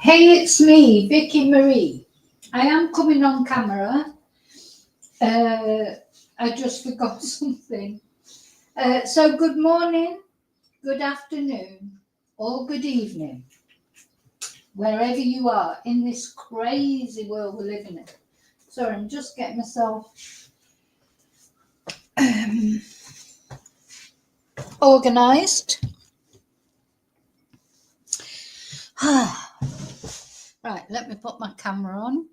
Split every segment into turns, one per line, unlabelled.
Hey, it's me, Vicky Marie. I am coming on camera. I just forgot something. So good morning, good afternoon, or good evening, wherever you are in this crazy world we're living in. Sorry, I'm just getting myself organised. Right, let me put my camera on.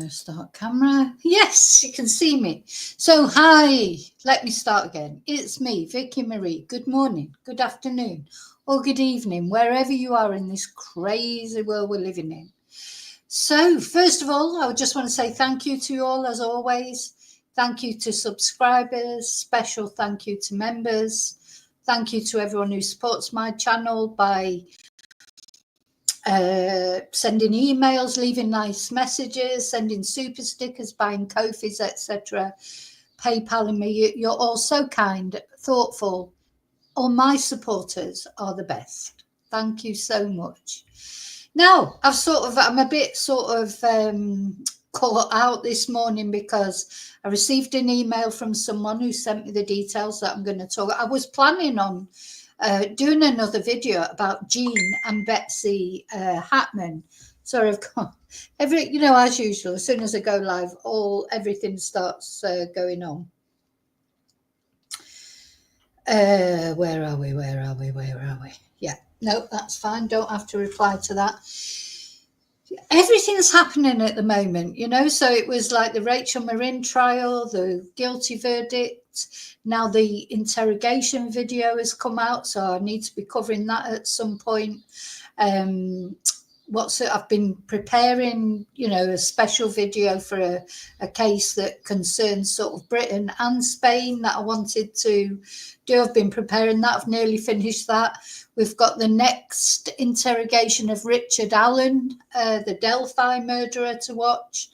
Start camera. Yes, you can see me. So hi, let me start again. It's me, Vicky Marie. Good morning, good afternoon, or good evening, wherever you are in this crazy world we're living in. So first of all, I just want to say thank you to you all, as always. Thank you to subscribers, special thank you to members. Thank you to everyone who supports my channel by sending emails, leaving nice messages, sending super stickers, buying Ko-fis, etc., PayPaling me. You're all so kind, thoughtful. All my supporters are the best. Thank you so much. Now, I'm a bit caught out this morning because I received an email from someone who sent me the details that I'm going to talk. I was planning on doing another video about Jean and Betsy Hackman. Sorry, I've got as usual, as soon as I go live, everything starts going on. Where are we? Yeah, no, that's fine. Don't have to reply to that. Everything's happening at the moment, so it was like the Rachel Marin trial, the guilty verdict. Now the interrogation video has come out, so I need to be covering that at some point. I've been preparing, a special video for a case that concerns sort of Britain and Spain that I wanted to do. I've been preparing that. I've nearly finished that. We've got the next interrogation of Richard Allen, the Delphi murderer, to watch.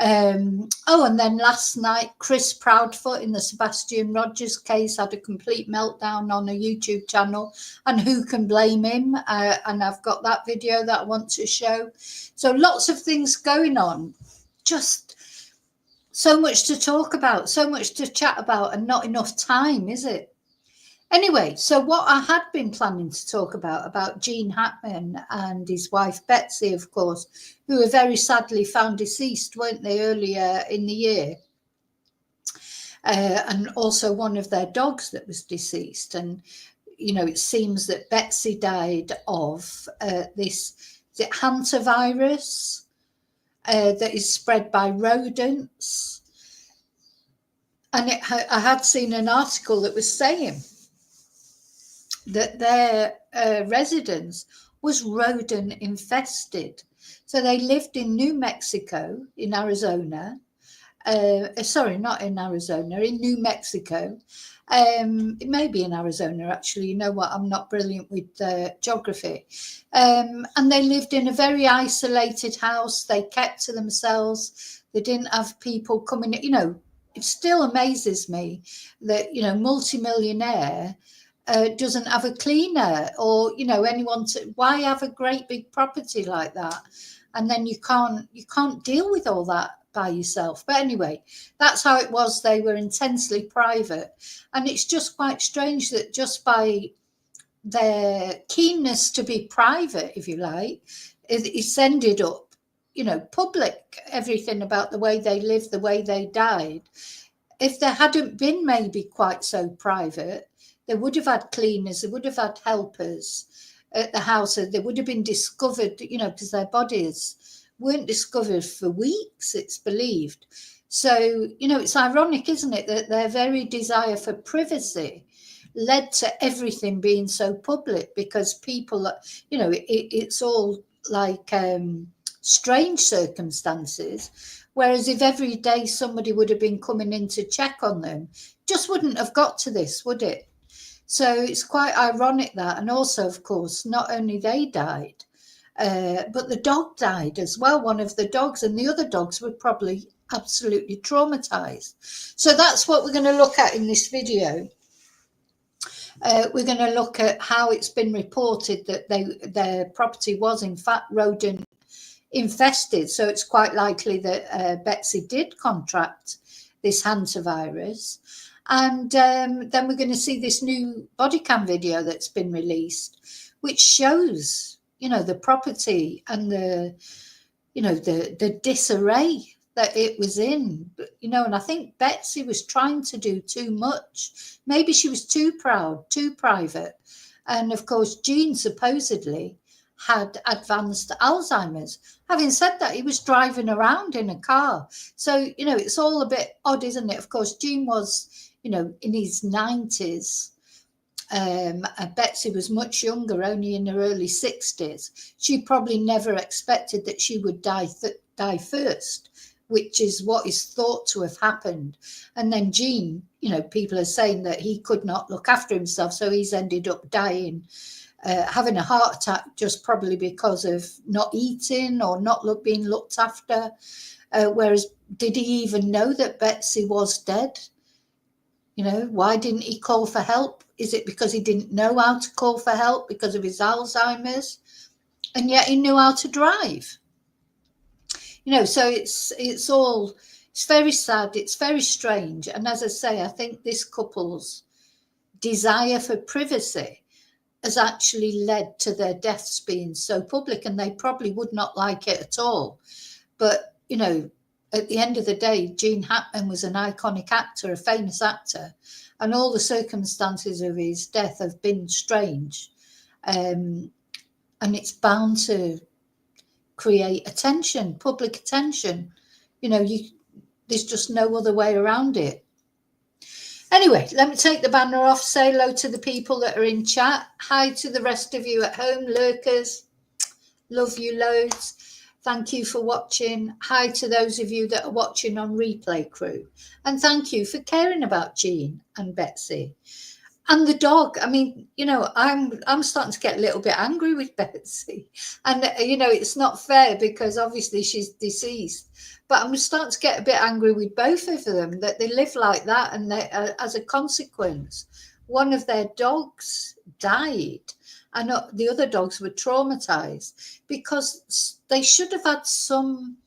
And then last night, Chris Proudfoot in the Sebastian Rogers case had a complete meltdown on a YouTube channel, and who can blame him? And I've got that video that I want to show. So lots of things going on, just so much to talk about, so much to chat about, and not enough time, is it? Anyway, so what I had been planning to talk about Jean Hackman and his wife Betsy, of course, who were very sadly found deceased, weren't they, earlier in the year? And also one of their dogs that was deceased. And, it seems that Betsy died of this hantavirus that is spread by rodents. And I had seen an article that was saying that their residence was rodent infested. So they lived in New Mexico, in Arizona. Sorry, not in Arizona, in New Mexico. It may be in Arizona, actually. You know what? I'm not brilliant with geography. And they lived in a very isolated house. They kept to themselves. They didn't have people coming. It still amazes me that, multimillionaire doesn't have a cleaner or anyone to. Why have a great big property like that, and then you can't deal with all that by yourself? But anyway, that's how it was. They were intensely private, and it's just quite strange that just by their keenness to be private, if you like, it's ended up public, everything about the way they lived, the way they died. If they hadn't been maybe quite so private, they would have had cleaners, they would have had helpers at the house. They would have been discovered, because their bodies weren't discovered for weeks, it's believed. So, it's ironic, isn't it, that their very desire for privacy led to everything being so public, because people, it's all like strange circumstances. Whereas if every day somebody would have been coming in to check on them, just wouldn't have got to this, would it? So it's quite ironic that. And also, of course, not only they died, but the dog died as well, one of the dogs, and the other dogs were probably absolutely traumatized. So that's what we're going to look at in this video. We're going to look at how it's been reported that their property was in fact rodent infested. So it's quite likely that Betsy did contract this hantavirus. And then we're going to see this new body cam video that's been released, which shows, the property and the disarray that it was in, and I think Betsy was trying to do too much. Maybe she was too proud, too private. And of course, Jean supposedly had advanced Alzheimer's. Having said that, he was driving around in a car. So, it's all a bit odd, isn't it? Of course, Jean was, in his 90s. Betsy was much younger, only in her early 60s. She probably never expected that she would die first, which is what is thought to have happened. And then Jean, people are saying that he could not look after himself, so he's ended up dying, having a heart attack, just probably because of not eating or not being looked after. Whereas, did he even know that Betsy was dead? Why didn't he call for help? Is it because he didn't know how to call for help because of his Alzheimer's? And yet he knew how to drive. So it's very sad. It's very strange. And as I say, I think this couple's desire for privacy has actually led to their deaths being so public, and they probably would not like it at all. But, at the end of the day, Gene Hackman was an iconic actor, a famous actor, and all the circumstances of his death have been strange. And it's bound to create attention, public attention. There's just no other way around it. Anyway, let me take the banner off, say hello to the people that are in chat. Hi to the rest of you at home, lurkers. Love you loads. Thank you for watching. Hi to those of you that are watching on replay, crew. And thank you for caring about Jean and Betsy. And the dog. I mean, I'm starting to get a little bit angry with Betsy. And, it's not fair because obviously she's deceased. But I'm starting to get a bit angry with both of them, that they live like that. And as a consequence, one of their dogs died. And the other dogs were traumatized because they should have had some,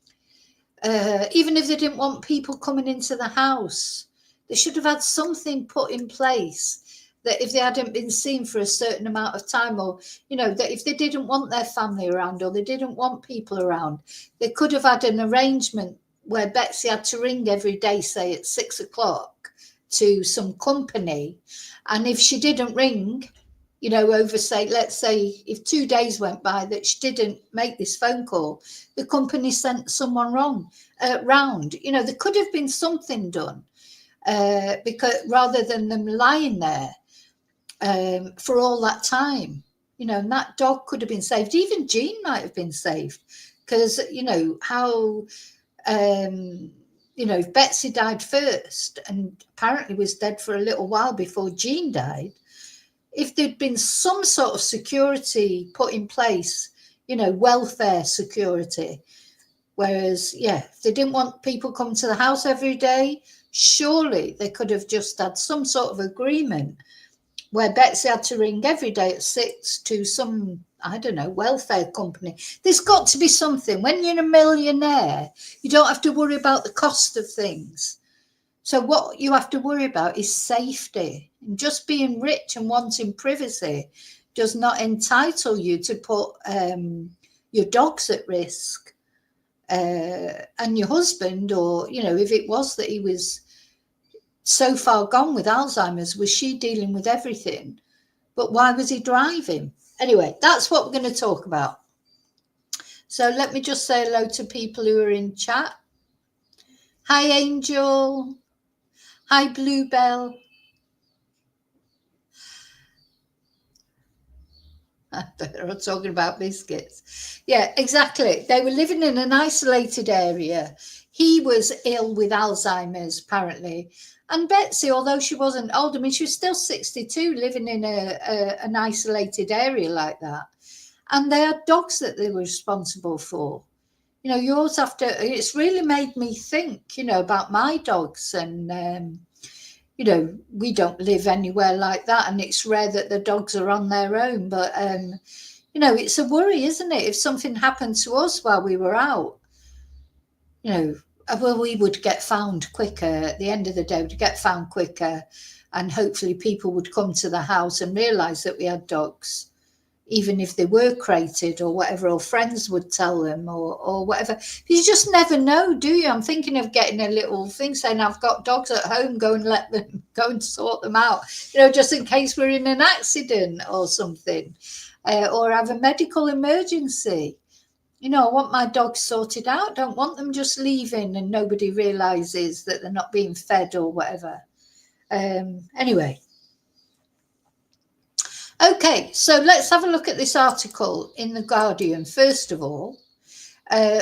even if they didn't want people coming into the house, they should have had something put in place that if they hadn't been seen for a certain amount of time, or, that if they didn't want their family around or they didn't want people around, they could have had an arrangement where Betsy had to ring every day, say at 6 o'clock, to some company. And if she didn't ring, over, say, let's say if 2 days went by that she didn't make this phone call, the company sent someone round. There could have been something done, because rather than them lying there for all that time, and that dog could have been saved. Even Jean might have been saved, because how if Betsy died first and apparently was dead for a little while before Jean died, if there'd been some sort of security put in place, welfare security, whereas, if they didn't want people coming to the house every day, surely they could have just had some sort of agreement where Betsy had to ring every day at 6 to some, I don't know, welfare company. There's got to be something. When you're a millionaire, you don't have to worry about the cost of things. So what you have to worry about is safety. And just being rich and wanting privacy does not entitle you to put your dogs at risk, and your husband, or, if it was that he was so far gone with Alzheimer's, was she dealing with everything? But why was he driving? Anyway, that's what we're going to talk about. So let me just say hello to people who are in chat. Hi, Angel. Hi, Bluebell. They're talking about biscuits. Yeah, exactly. They were living in an isolated area. He was ill with Alzheimer's, apparently. And Betsy, although she wasn't old, she was still 62, living in an isolated area like that. And they had dogs that they were responsible for. You always have to, it's really made me think, about my dogs and, you know, we don't live anywhere like that, and it's rare that the dogs are on their own. But you know, it's a worry, isn't it? If something happened to us while we were out, you know, well, we would get found quicker. At the end of the day, we'd get found quicker, and hopefully people would come to the house and realise that we had dogs, even if they were crated or whatever, or friends would tell them or whatever. You just never know, do you? I'm thinking of getting a little thing saying, I've got dogs at home, go and let them go and sort them out, you know, just in case we're in an accident or something, or have a medical emergency. You know, I want my dogs sorted out. Don't want them just leaving and nobody realises that they're not being fed or whatever. Anyway. Okay, so let's have a look at this article in The Guardian, first of all,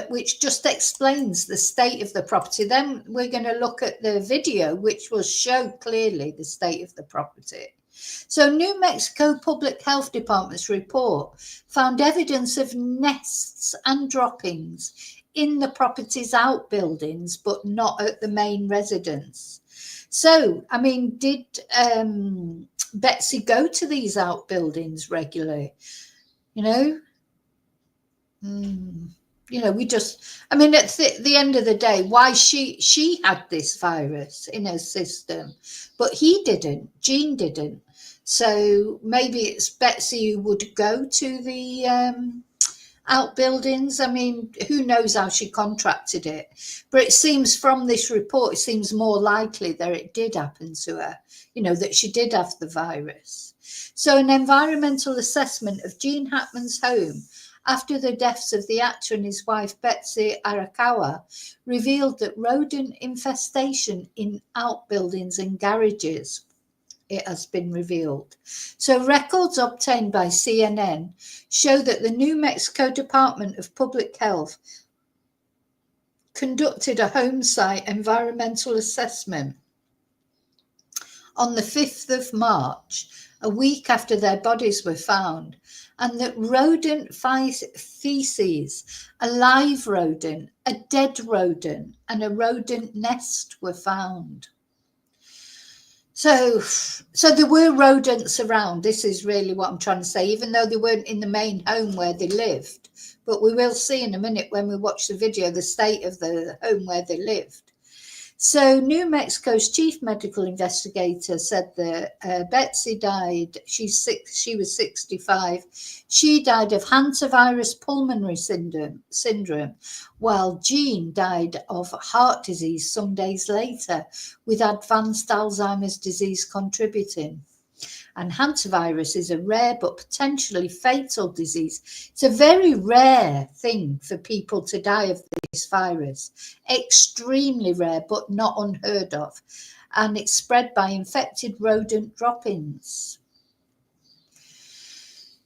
which just explains the state of the property. Then we're going to look at the video, which will show clearly the state of the property. So New Mexico Public Health Department's report found evidence of nests and droppings in the property's outbuildings, but not at the main residence. So, I mean, did Betsy go to these outbuildings regularly? You know? You know, we just, I mean, at the end of the day, why she had this virus in her system, but he didn't, Jean didn't. So maybe it's Betsy who would go to the outbuildings. I mean, who knows how she contracted it, but it seems from this report, it seems more likely that it did happen to her, you know, that she did have the virus. So an environmental assessment of Gene Hackman's home after the deaths of the actor and his wife Betsy Arakawa revealed that rodent infestation in outbuildings and garages, it has been revealed. So records obtained by CNN show that the New Mexico Department of Public Health conducted a home site environmental assessment on the 5th of March, a week after their bodies were found, and that rodent feces, a live rodent, a dead rodent, and a rodent nest were found. So there were rodents around. This is really what I'm trying to say, even though they weren't in the main home where they lived. But we will see in a minute when we watch the video the state of the home where they lived. So New Mexico's chief medical investigator said that Betsy died. She was 65. She died of hantavirus pulmonary syndrome, while Jean died of heart disease some days later, with advanced Alzheimer's disease contributing. And hantavirus is a rare but potentially fatal disease. It's a very rare thing for people to die of this virus. Extremely rare, but not unheard of. And it's spread by infected rodent droppings.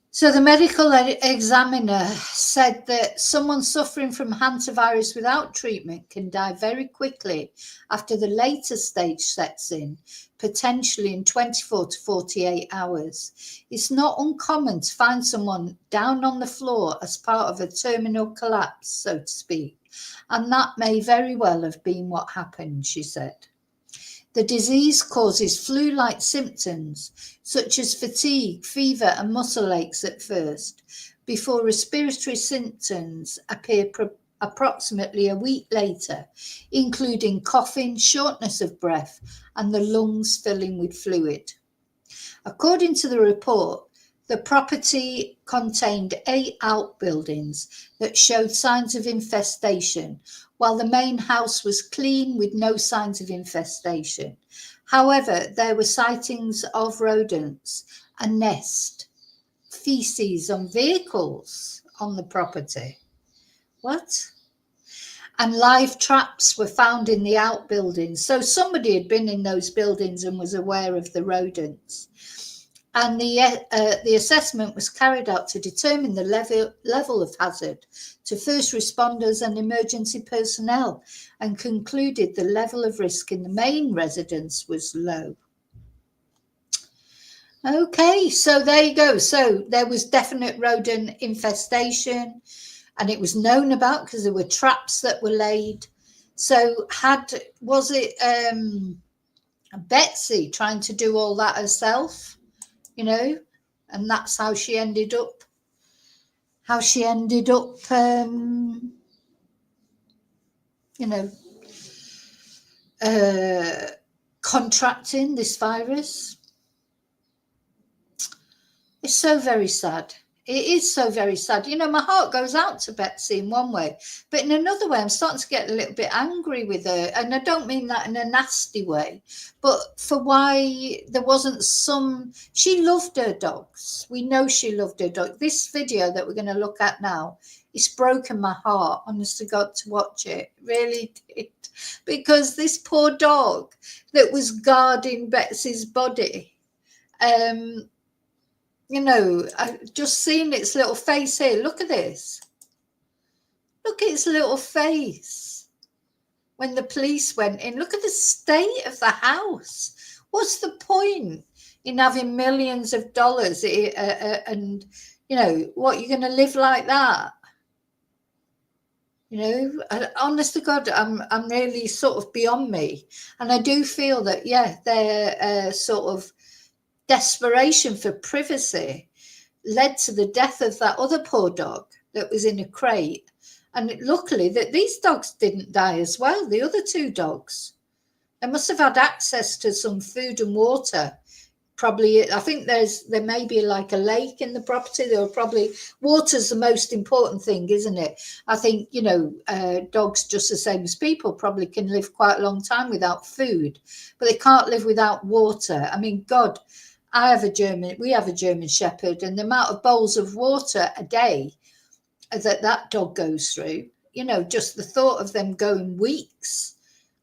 So the medical examiner said that someone suffering from hantavirus without treatment can die very quickly after the later stage sets in, potentially in 24 to 48 hours. It's not uncommon to find someone down on the floor as part of a terminal collapse, so to speak, and that may very well have been what happened, she said. The disease causes flu-like symptoms, such as fatigue, fever, and muscle aches at first, before respiratory symptoms appear approximately a week later, including coughing, shortness of breath, and the lungs filling with fluid. According to the report, the property contained 8 outbuildings that showed signs of infestation, while the main house was clean with no signs of infestation. However, there were sightings of rodents, a nest, feces on vehicles on the property. What? And live traps were found in the outbuildings. So somebody had been in those buildings and was aware of the rodents. And the assessment was carried out to determine the level of hazard to first responders and emergency personnel, and concluded the level of risk in the main residence was low. Okay, so there you go. So there was definite rodent infestation, and it was known about because there were traps that were laid. So was it Betsy trying to do all that herself, you know, and that's how she ended up. You know, contracting this virus. It's so very sad. It is so very sad. You know, my heart goes out to Betsy in one way, but in another way, I'm starting to get a little bit angry with her. And I don't mean that in a nasty way, but for why there wasn't some. She loved her dogs. We know she loved her dog. This video that we're going to look at now, it's broken my heart, honest to God, to watch it. Really did. Because this poor dog that was guarding Betsy's body, you know, I just seen its little face here. Look at this. Look at its little face. When the police went in, look at the state of the house. What's the point in having millions of dollars and, you know, what, you're going to live like that? You know, honest to God, I'm really sort of beyond me. And I do feel that, yeah, they're sort of desperation for privacy led to the death of that other poor dog that was in a crate. And luckily that these dogs didn't die as well, the other two dogs. They must have had access to some food and water. Probably, I think there may be like a lake in the property. There were probably, water's the most important thing, isn't it? I think, you know, dogs, just the same as people, probably can live quite a long time without food, but they can't live without water. I mean, God, we have a German Shepherd, and the amount of bowls of water a day that dog goes through, you know, just the thought of them going weeks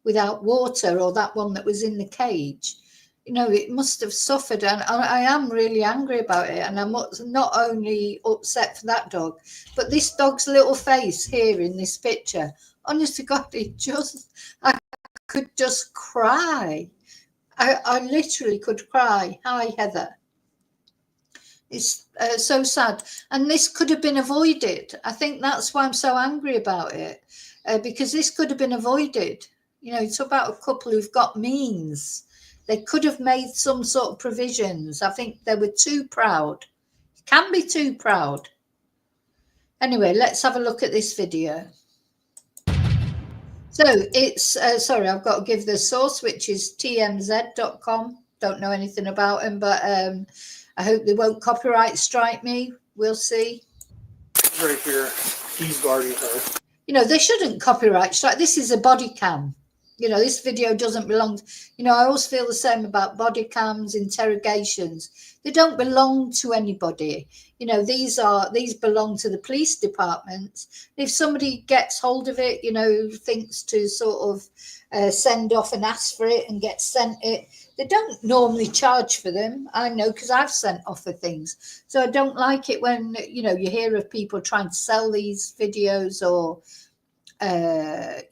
without water, or that one that was in the cage, you know, it must have suffered. And I am really angry about it. And I'm not only upset for that dog, but this dog's little face here in this picture. Honest to God, I could just cry. I literally could cry. Hi, Heather. It's so sad. And this could have been avoided. I think that's why I'm so angry about it, because this could have been avoided. You know, it's about a couple who've got means. They could have made some sort of provisions. I think they were too proud. Can be too proud. Anyway, let's have a look at this video. So it's, sorry, I've got to give the source, which is tmz.com. Don't know anything about them, but I hope they won't copyright strike me. We'll see.
Right here, he's guarding her.
You know, they shouldn't copyright strike. This is a body cam. You know, this video doesn't belong. You know, I always feel the same about body cams, interrogations. They don't belong to anybody. You know, these belong to the police departments. If somebody gets hold of it, you know, thinks to sort of send off and ask for it and get sent it, they don't normally charge for them. I know, because I've sent off for things. So I don't like it when, you know, you hear of people trying to sell these videos or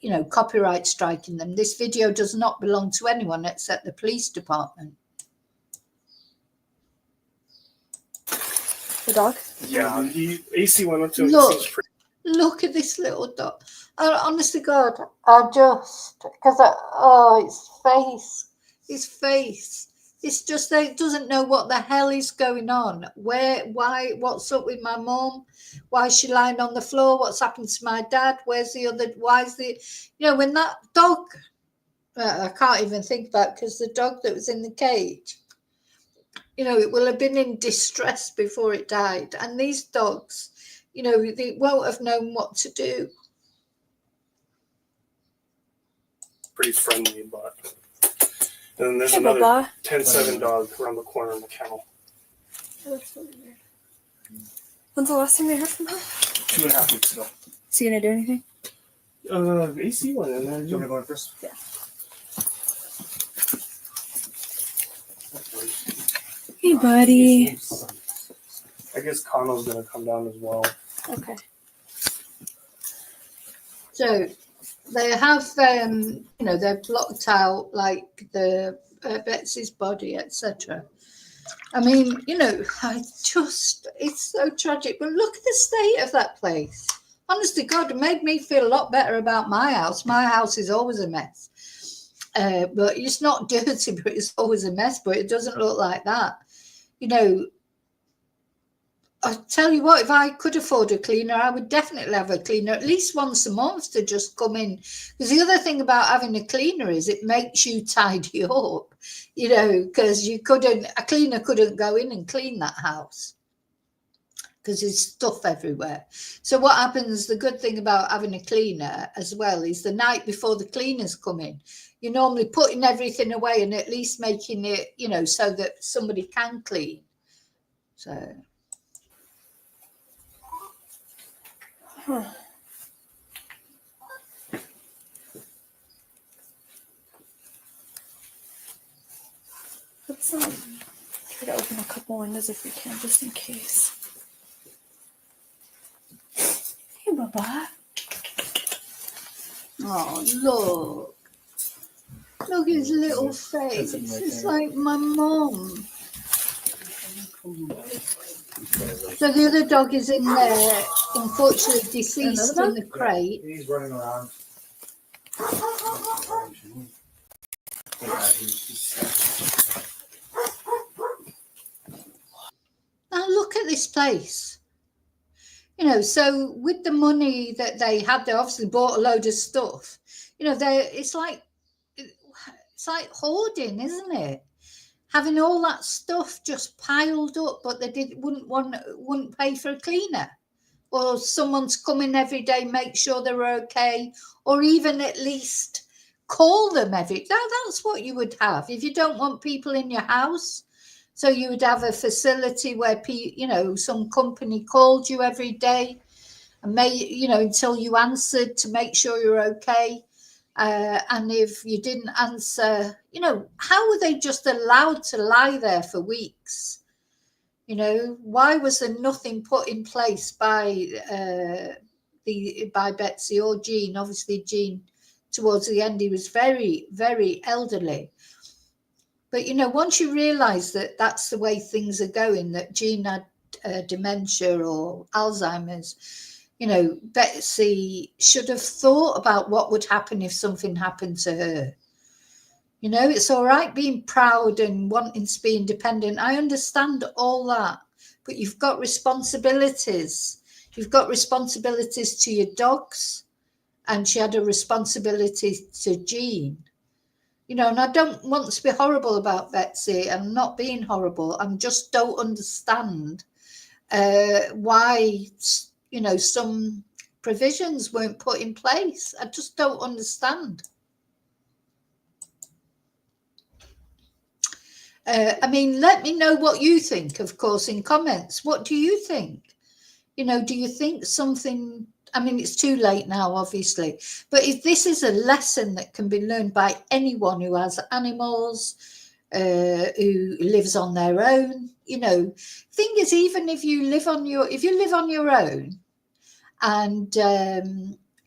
you know, copyright striking them. This video does not belong to anyone except the police department.
The dog?
Yeah, AC went up to him.
Look at this little dog. Honest to God, because his face. It's just that it doesn't know what the hell is going on. Why, what's up with my mum? Why is she lying on the floor? What's happened to my dad? Where's the other? Why is the, you know, when that dog, I can't even think about, because the dog that was in the cage, you know, it will have been in distress before it died. And these dogs, you know, they won't have known what to do.
Pretty friendly, but. And then there's another 10-7 dog around the corner in the kennel.
That's really weird. When's the last time we heard from her?
2.5 weeks ago.
Is he gonna do anything?
AC went in there.
You want me to go in first?
Yeah. Hey, buddy.
I guess Connell's gonna come down as well.
Okay.
So they have, you know, they've blocked out like the Betsy's body, etc. I mean, you know, it's so tragic. But look at the state of that place. Honestly, God, it made me feel a lot better about my house. My house is always a mess. But it's not dirty, but it's always a mess. But it doesn't look like that. You know, I tell you what, if I could afford a cleaner, I would definitely have a cleaner at least once a month to just come in. Because the other thing about having a cleaner is it makes you tidy up, you know, because a cleaner couldn't go in and clean that house because there's stuff everywhere. So what happens, the good thing about having a cleaner as well is the night before the cleaners come in, you're normally putting everything away and at least making it, you know, so that somebody can clean. So...
Huh. Let's try to open a couple windows if we can, just in case. Hey, Baba.
Oh, look. Look his little face. It's like my mum. So the other dog is in there, unfortunately deceased in the crate.
He's running around.
Now look at this place. You know, so with the money that they had, they obviously bought a load of stuff. You know, it's like hoarding, isn't it? Having all that stuff just piled up, but they wouldn't pay for a cleaner, or someone's coming every day, make sure they're okay, or even at least call them every day. That's what you would have if you don't want people in your house. So you would have a facility where some company called you every day and until you answered to make sure you're okay. And if you didn't answer, how were they just allowed to lie there for weeks? Why was there nothing put in place by Betsy or Jean? Obviously, Jean, towards the end, he was very, very elderly. But, once you realise that that's the way things are going, that Jean had dementia or Alzheimer's, Betsy should have thought about what would happen if something happened to her. It's all right being proud and wanting to be independent. I understand all that, but you've got responsibilities. You've got responsibilities to your dogs, and she had a responsibility to Jean. And I don't want to be horrible about Betsy. I'm not being horrible. I just don't understand why, some provisions weren't put in place. I just don't understand. Let me know what you think, of course, in comments. What do you think? Do you think something... it's too late now, obviously. But if this is a lesson that can be learned by anyone who has animals, who lives on their own, thing is, even if you live on your own, and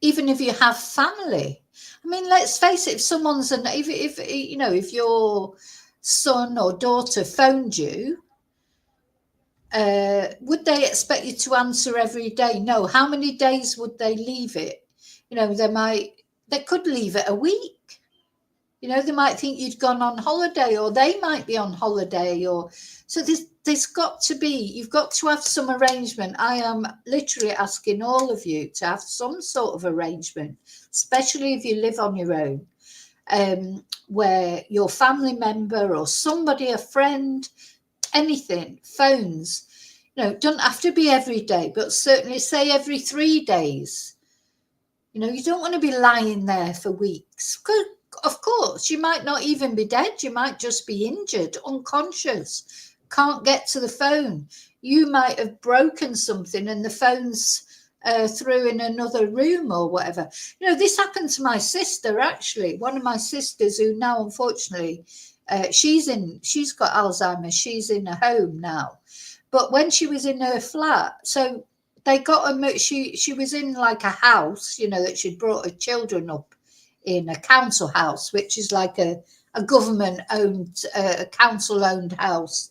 even if you have family, let's face it, if someone's if your son or daughter phoned you, would they expect you to answer every day? No. How many days would they leave it? They could leave it a week. They might think you'd gone on holiday, or they might be on holiday, so there's got to be, you've got to have some arrangement. I am literally asking all of you to have some sort of arrangement, especially if you live on your own, where your family member or somebody, a friend, anything, phones, don't have to be every day, but certainly say every 3 days. You don't want to be lying there for weeks. Of course, you might not even be dead. You might just be injured, unconscious, can't get to the phone. You might have broken something and the phone's through in another room or whatever. This happened to my sister, actually. One of my sisters, who now, unfortunately, she's got Alzheimer's. She's in a home now. But when she was in her flat, so they got her, she was in like a house, that she'd brought her children up in, a council house, which is like a government-owned, council-owned house.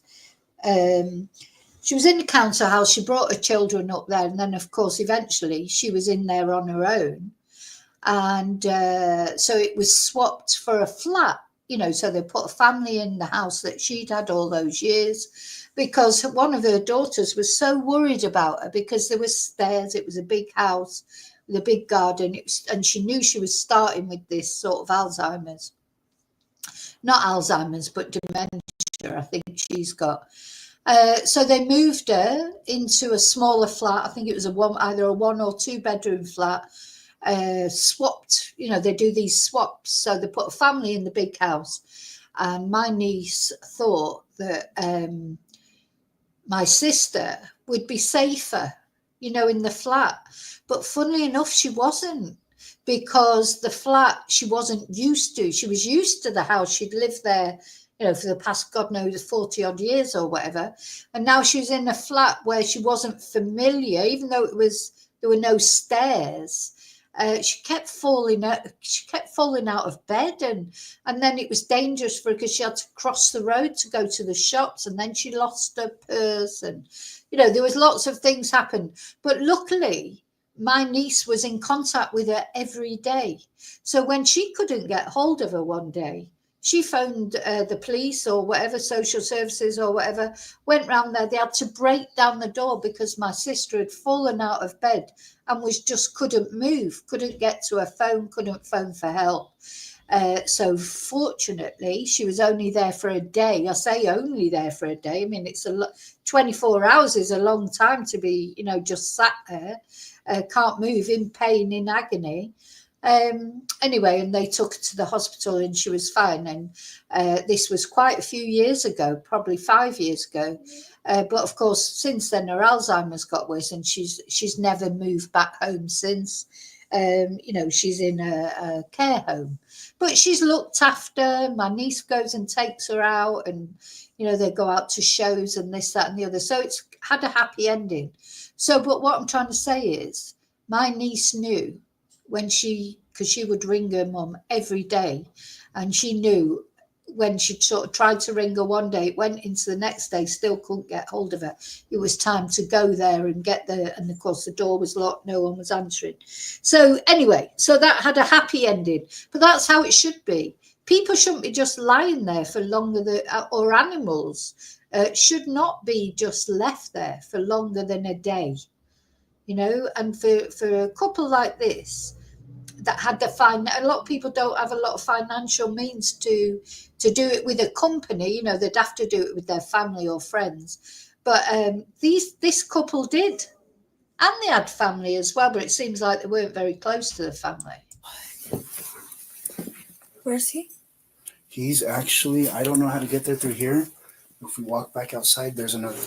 She was in the council house. She brought her children up there. And then, of course, eventually she was in there on her own. And so it was swapped for a flat, so they put a family in the house that she'd had all those years, because one of her daughters was so worried about her because there was stairs. It was a big house with a big garden, and she knew she was starting with this sort of Alzheimer's. Not Alzheimer's, but dementia, I think she's got. So they moved her into a smaller flat. I think it was either a 1 or 2 bedroom flat. Swapped, they do these swaps. So they put a family in the big house. And my niece thought that my sister would be safer, in the flat. But funnily enough, she wasn't, because the flat she wasn't used to. She was used to the house. She'd lived there, for the past, God knows, 40 odd years or whatever. And now she was in a flat where she wasn't familiar, even though there were no stairs. She kept falling out. She kept falling out of bed, and then it was dangerous for her because she had to cross the road to go to the shops, and then she lost her purse, and there was lots of things happened. But luckily, my niece was in contact with her every day. So when she couldn't get hold of her one day, she phoned the police or whatever, social services or whatever, went round there. They had to break down the door because my sister had fallen out of bed and couldn't move, couldn't get to her phone, couldn't phone for help. So fortunately, she was only there for a day. I say only there for a day. I mean, 24 hours is a long time to be, just sat there, can't move, in pain, in agony. Anyway, and they took her to the hospital and she was fine. And this was quite a few years ago, probably 5 years ago. But of course, since then, her Alzheimer's got worse, and she's never moved back home since. She's in a care home, but she's looked after. My niece goes and takes her out, and they go out to shows and this, that, and the other. So it's had a happy ending. So, but what I'm trying to say is, my niece knew because she would ring her mum every day, and she knew when she sort of tried to ring her one day, it went into the next day, still couldn't get hold of her. It was time to go there and get there. And of course, the door was locked. No one was answering. So anyway, so that had a happy ending. But that's how it should be. People shouldn't be just lying there for longer or animals should not be just left there for longer than a day. And for a couple like this, that had a lot of people don't have a lot of financial means to do it with a company. They'd have to do it with their family or friends. But this couple did, and they had family as well. But it seems like they weren't very close to the family.
Where's he?
He's actually, I don't know how to get there through here. If we walk back outside, there's another.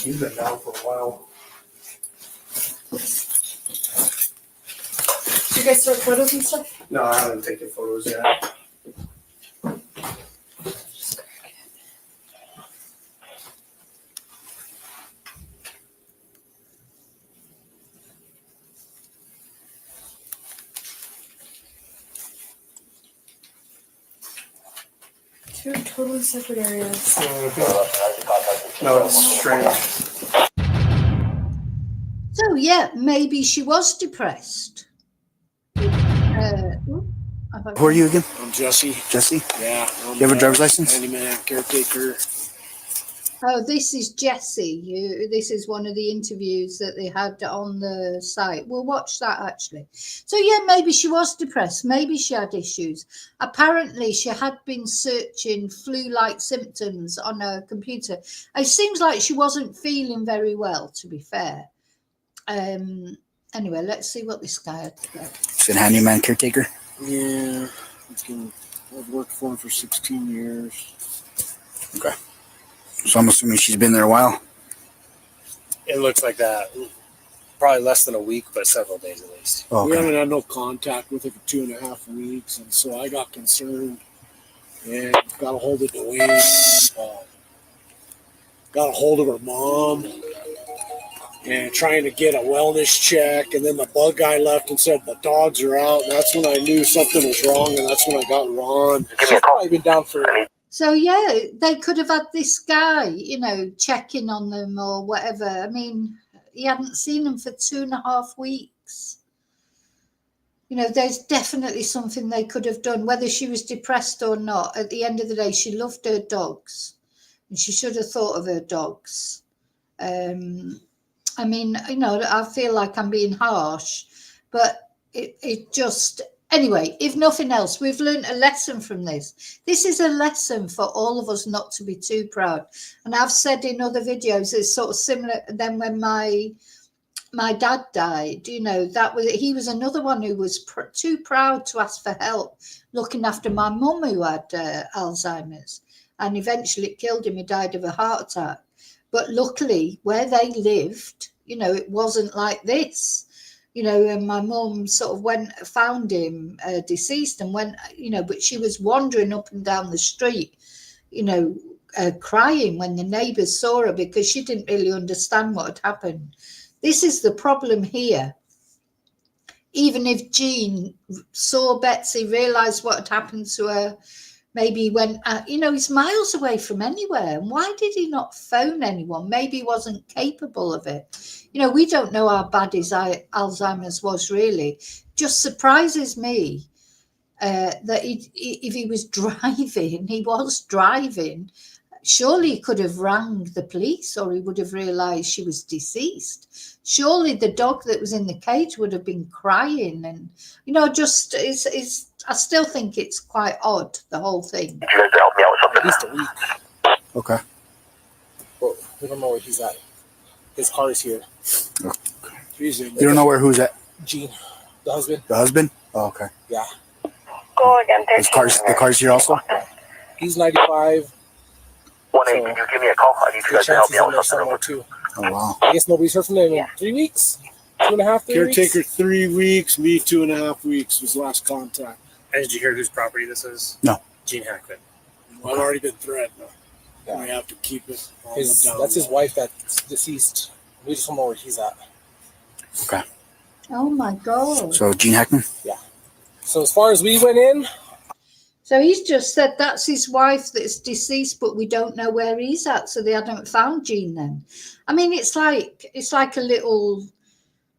He's been down for a while.
Did you guys start photos and stuff?
No, I haven't taken photos yet.
Two totally separate areas.
No, it's strange.
So yeah, maybe she was depressed.
Who are you again?
I'm Jesse.
Jesse?
Yeah.
You have a driver's license?
Handyman, caretaker.
Oh, this is Jessie. This is one of the interviews that they had on the site. We'll watch that actually. So yeah, maybe she was depressed. Maybe she had issues. Apparently, she had been searching flu-like symptoms on her computer. It seems like she wasn't feeling very well, to be fair. Anyway, let's see what this guy had to go.
He's a handyman caretaker?
Yeah. I've worked for him for 16 years.
Okay. So I'm assuming she's been there a while?
It looks like that. Probably less than a week, but several days at least.
Oh, okay.
We haven't had no contact with her for 2.5 weeks, and so I got concerned and got a hold of Dwayne, got a hold of her mom, and trying to get a wellness check. And then the bug guy left and said the dogs are out. And that's when I knew something was wrong, and that's when I got Ron. She's probably been down for
So yeah, they could have had this guy, you know, checking on them or whatever. I mean, he hadn't seen them for 2.5 weeks. You know, there's definitely something they could have done, whether she was depressed or not. At the end of the day, she loved her dogs and she should have thought of her dogs. I mean, you know, I feel like I'm being harsh, but it just, anyway, if nothing else, we've learned a lesson from this. This is a lesson for all of us not to be too proud. And I've said in other videos, it's sort of similar. Then when my dad died, you know, he was another one who was too proud to ask for help looking after my mum who had Alzheimer's, and eventually it killed him. He died of a heart attack. But luckily where they lived, you know, it wasn't like this, you know. And my mum sort of found him deceased and went, you know, but she was wandering up and down the street, you know, crying when the neighbours saw her because she didn't really understand what had happened. This is the problem here. Even if Gene saw Betsy, realised what had happened to her, maybe he went, you know, he's miles away from anywhere. And why did he not phone anyone? Maybe he wasn't capable of it. You know, we don't know how bad his Alzheimer's was really. Just surprises me that if he was driving, surely he could have rang the police or he would have realised she was deceased. Surely the dog that was in the cage would have been crying. And, you know, just I still think it's quite odd, the whole thing.
You guys help me out with
At least a week.
Okay.
Well, we don't know where he's at. His car is here.
Okay.
Usually,
You don't know who's at?
Gene, the husband.
The husband? Oh, okay.
Yeah.
Go again,
The car's here also?
He's 95.
1-8, can you give me a call? I need you
Good
guys to help
chances
me out
in there
with something real
somewhere
quick.
too.
Oh, wow.
I guess nobody's heard from them in 3 weeks? 2.5, 3 weeks?
Caretaker 3 weeks, me 2.5 weeks was last contact.
And did you hear whose property this is?
No.
Gene Hackman.
I've already been threatened.
Yeah.
We have to keep it on
His,
the down
that's his
low.
wife that's deceased. We just don't know where he's at.
Okay.
Oh my God.
So Gene Hackman?
So as far as we went in,
So he's just said that's his wife that's deceased, but we don't know where he's at. So they hadn't found Gene then. I mean, it's like a little,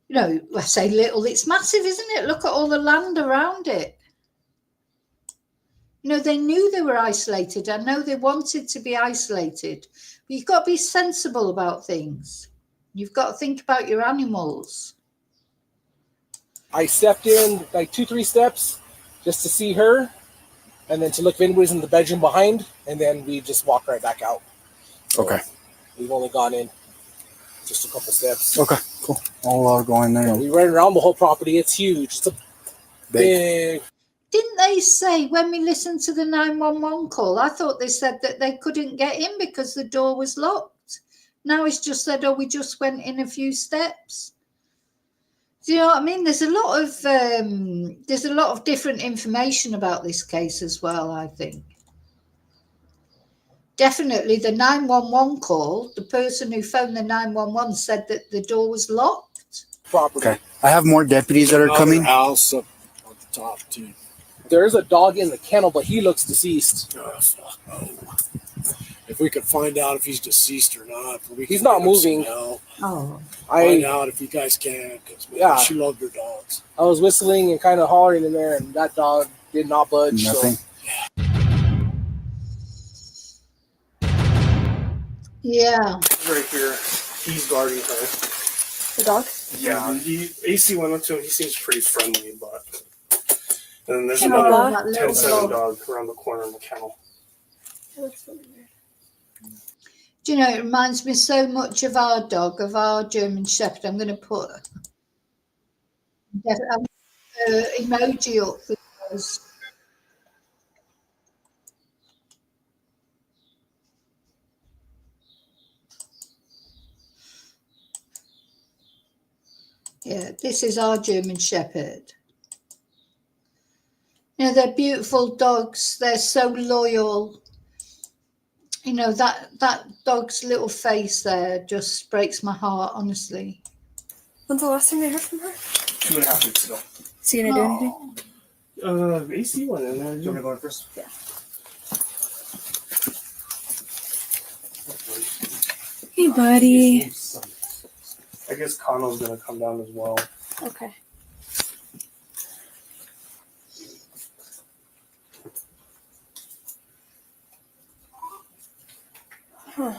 you know, I say little, it's massive, isn't it? Look at all the land around it. You know, they knew they were isolated. I know they wanted to be isolated, but you've got to be sensible about things. You've got to think about your animals.
I stepped in like 2-3 steps just to see her, and then to look if anybody's in the bedroom behind, and then we just walk right back out. So
Okay.
we've only gone in just a couple steps.
Okay, cool. I'll go in there.
Yeah,
and
we ran around the whole property. It's huge. It's a big.
Didn't they say when we listened to the 911 call, I thought they said that they couldn't get in because the door was locked. Now it's just said, oh, we just went in a few steps. Do you know what I mean? There's a lot of different information about this case as well, I think. Definitely the 911 call, the person who phoned the 911 said that the door was locked.
Property.
Okay. I have more deputies that are
Another
coming.
house up on the top too.
There's a dog in the kennel, but he looks deceased.
If we could find out if he's deceased or not, we
He's
can
not
get him some
moving.
help.
Oh,
Find out if you guys can, because
Yeah.
she loved her dogs.
I was whistling and kind of hollering in there, and that dog did not budge.
Nothing.
So
yeah.
Right here. He's guarding her.
The dog?
Yeah. AC went up to him. He seems pretty friendly, but. And then there's
Oh,
another
that little
10-7
dog.
dog around the corner in the kennel.
That looks really weird.
Do you know, it reminds me so much of our dog, of our German Shepherd. I'm going to put emoji up for those. Yeah, this is our German Shepherd. You know, they're beautiful dogs. They're so loyal. You know, that dog's little face there just breaks my heart, honestly.
When's the last time I heard from her?
2.5 weeks ago.
Is he gonna do anything?
AC went in there.
You want me to go in first?
Yeah. Hey, buddy.
I guess Kano's gonna come down as well.
Okay. Huh.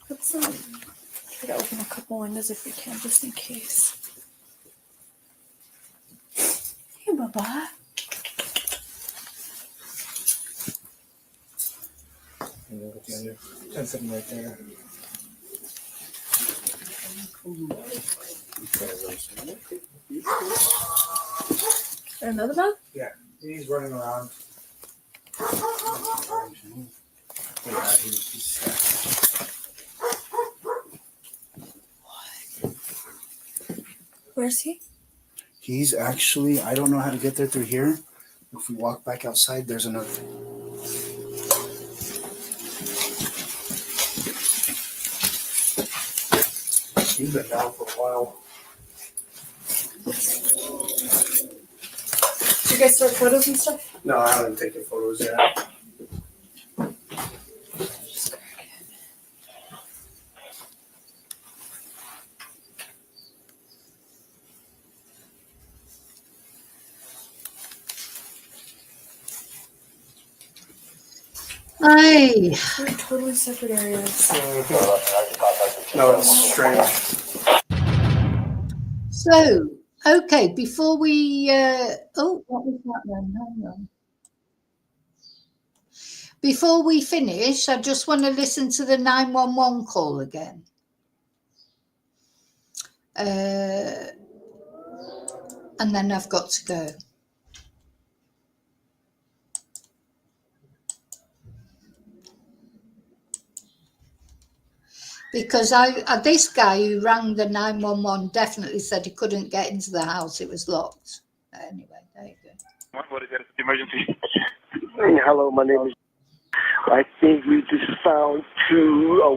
Let's try to open a couple windows if we can, just in case. Hey, Baba.
Something right there.
Another dog?
Yeah, he's running around.
Where's he?
He's actually, I don't know how to get there through here. If we walk back outside, there's another.
He's been down for a while.
Did you guys start photos and stuff?
No, I haven't taken photos yet.
Hi.
We're in totally separate areas.
No, it's strange.
So, okay, before we, what was that then? Hang on. Before we finish, I just want to listen to the 911 call again. And then I've got to go. Because this guy who rang the 911 definitely said he couldn't get into the house. It was locked. Anyway, there you go.
What is it? Emergency.
Hello, my name is. I think we just found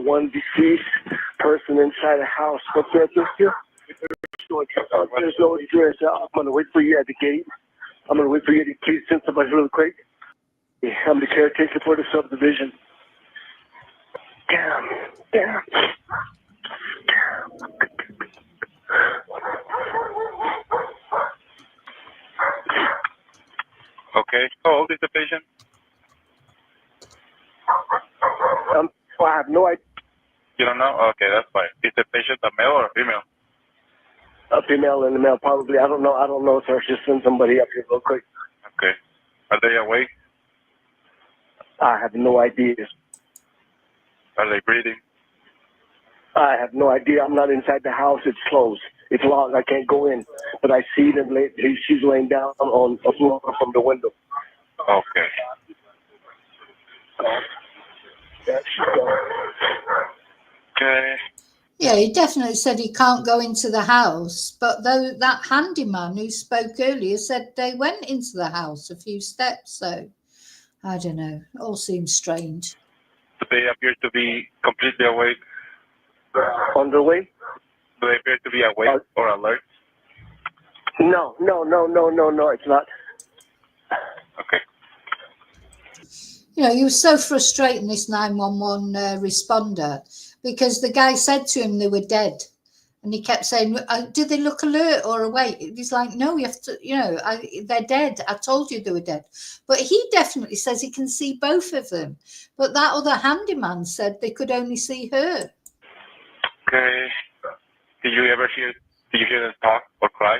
one deceased person inside the house. What's the address here? There's no address. I'm going to wait for you at the gate. I'm going to wait for you to please send somebody really quick. I'm the caretaker for the subdivision. Damn.
Okay. How old is the patient?
I have no idea.
You don't know? Okay, that's fine. Is the patient a male or a female?
A female and a male, probably. I don't know, sir. Just send somebody up here real quick.
Okay. Are they awake?
I have no idea.
Are they breathing?
I have no idea. I'm not inside the house. It's closed. It's locked. I can't go in. But I see them. She's laying down on the floor from the window.
Okay.
Yeah, she's gone.
Okay.
Yeah, he definitely said he can't go into the house. But though that handyman who spoke earlier said they went into the house a few steps. So I don't know. It all seems strange.
Do they appear to be completely awake?
On the way?
Do they appear to be awake or alert?
No. It's not.
Okay.
You know, he was so frustrating, this 911 responder, because the guy said to him they were dead. And he kept saying, did they look alert or awake? He's like, no, you have to, they're dead. I told you they were dead. But he definitely says he can see both of them. But that other handyman said they could only see her.
Okay. Did you hear them talk or cry?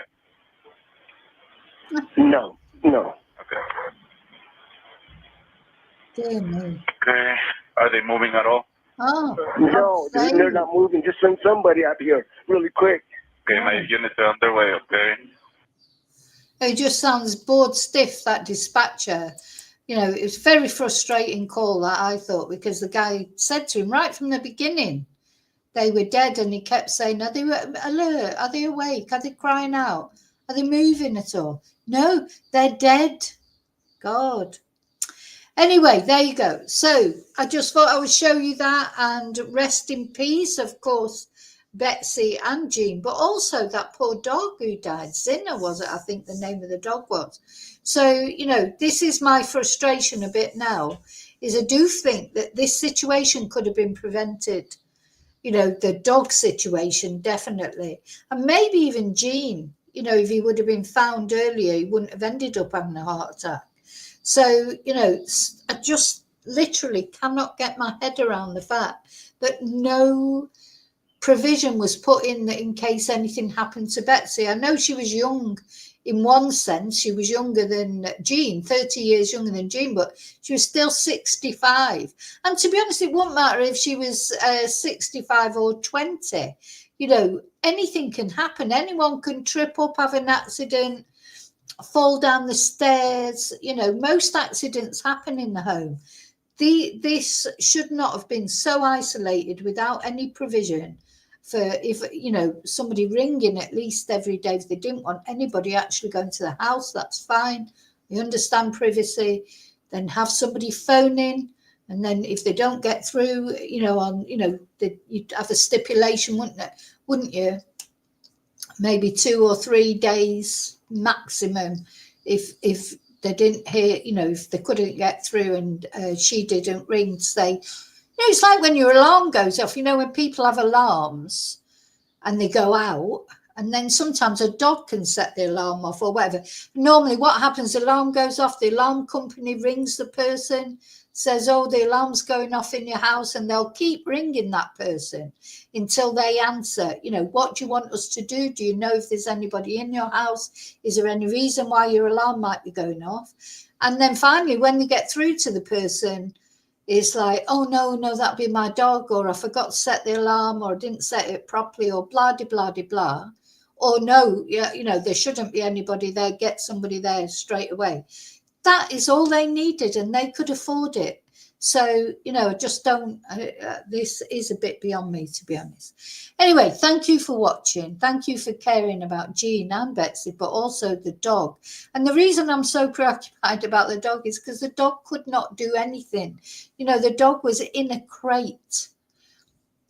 No.
Okay.
Dear me.
Okay. Are they moving at all?
Oh.
No, they're not moving. Just send somebody up here really quick.
Okay, my units are underway, okay?
It just sounds bored stiff, that dispatcher. You know, it was a very frustrating call, that I thought, because the guy said to him right from the beginning they were dead, and he kept saying, are they alert? Are they awake? Are they crying out? Are they moving at all? No, they're dead. God. Anyway, there you go. So I just thought I would show you that, and rest in peace, of course, Betsy and Jean, but also that poor dog who died. Zinner was it, I think the name of the dog was. So, you know, this is my frustration a bit now, is I do think that this situation could have been prevented. You know, the dog situation, definitely. And maybe even Gene, you know, if he would have been found earlier, he wouldn't have ended up having a heart attack. So, you know, I just literally cannot get my head around the fact that no provision was put in case anything happened to Betsy. I know she was young in one sense. She was younger than Jean, 30 years younger than Jean, but she was still 65. And to be honest, it wouldn't matter if she was 65 or 20. You know, anything can happen. Anyone can trip up, have an accident, fall down the stairs. You know, most accidents happen in the home. This should not have been so isolated without any provision for, if, you know, somebody ringing at least every day. If they didn't want anybody actually going to the house, that's fine. We understand privacy. Then have somebody phone in, and then if they don't get through, you know, on, you know, you'd have a stipulation, wouldn't you? Maybe 2 or 3 days maximum if they didn't hear, you know, if they couldn't get through and she didn't ring, say, you know, it's like when your alarm goes off, you know, when people have alarms and they go out, and then sometimes a dog can set the alarm off or whatever. Normally what happens, the alarm goes off, the alarm company rings the person, says, oh, the alarm's going off in your house, and they'll keep ringing that person until they answer. You know, what do you want us to do? Do you know if there's anybody in your house? Is there any reason why your alarm might be going off? And then finally, when they get through to the person, it's like, oh, no, that'd be my dog, or I forgot to set the alarm, or I didn't set it properly, or blah, de, blah, de, blah. Or no, yeah, you know, there shouldn't be anybody there, get somebody there straight away. That is all they needed, and they could afford it. So, you know, I just don't, this is a bit beyond me, to be honest. Anyway, thank you for watching. Thank you for caring about Jean and Betsy, but also the dog. And the reason I'm so preoccupied about the dog is because the dog could not do anything. You know, the dog was in a crate,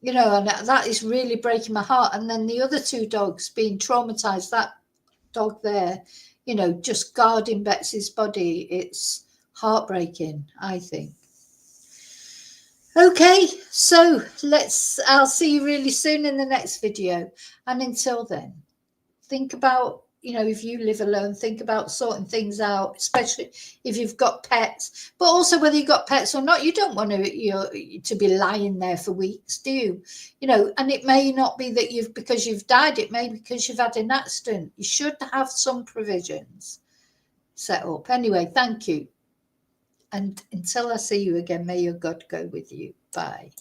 you know, and that is really breaking my heart. And then the other 2 dogs being traumatized, that dog there, you know, just guarding Betsy's body. It's heartbreaking, I think. Okay, so I'll see you really soon in the next video. And until then, think about, you know, if you live alone, think about sorting things out, especially if you've got pets, but also whether you've got pets or not. You don't want to be lying there for weeks, do you? You know, and it may not be that because you've died, it may be because you've had an accident. You should have some provisions set up. Anyway, thank you. And until I see you again, may your God go with you. Bye.